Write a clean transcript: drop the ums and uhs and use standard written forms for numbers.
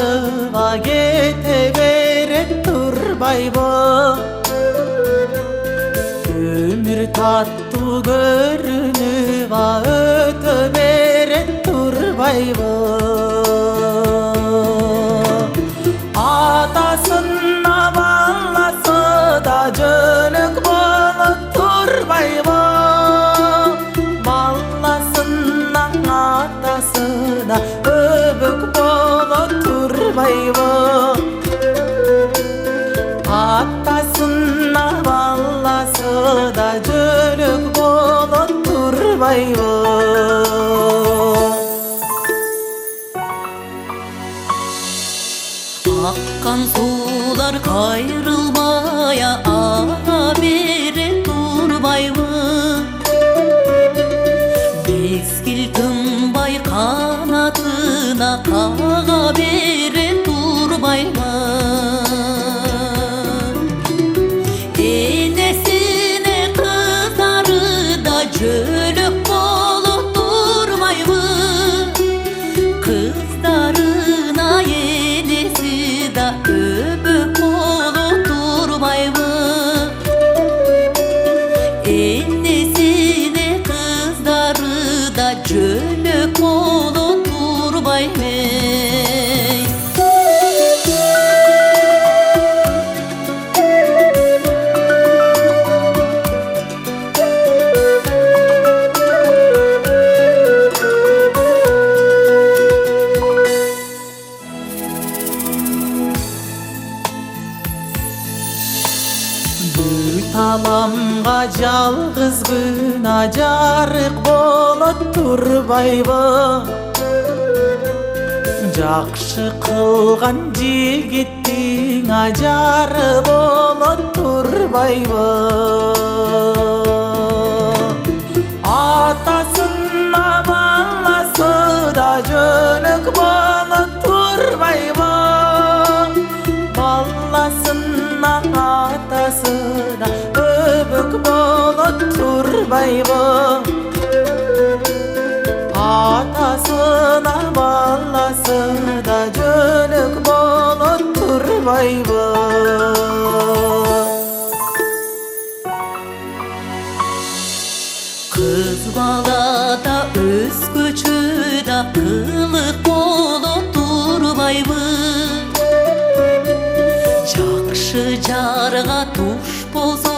Артасыға кете берет турбайбы. Өмір татту көрініп өтө берет турбайбы. Атасына баласы да жөнөк болуп турбайбы. Баласынан атасына өбөк болуп турбайбы. Атасына баласы да жөнөк болуп турбайбы. Аккан суулар кайрылбай ага бере турбайбы. Мезгил тынбай канатына кага бере турбайбы. Энесине кыздары да жөнөк болуп турбайбы. Кыздарына энеси да өбөк болуп турбайбы. Энесине кыздары да жөнөк болуп турбайбы. Таламга жалгыз күнә жарык болуп турбайбы. Жакшы кылган жигиттиң ажары болуп турбайбы. Атасына баласы да жөнөк болуп турбайбы. Баласына атасы да өбөк болуп турбайбы. Атасына баласы да жөнөк болуп турбайбы. Кыз балада өзгөчө да кылык болуп турбайбы. Жакшы жарга туш болсо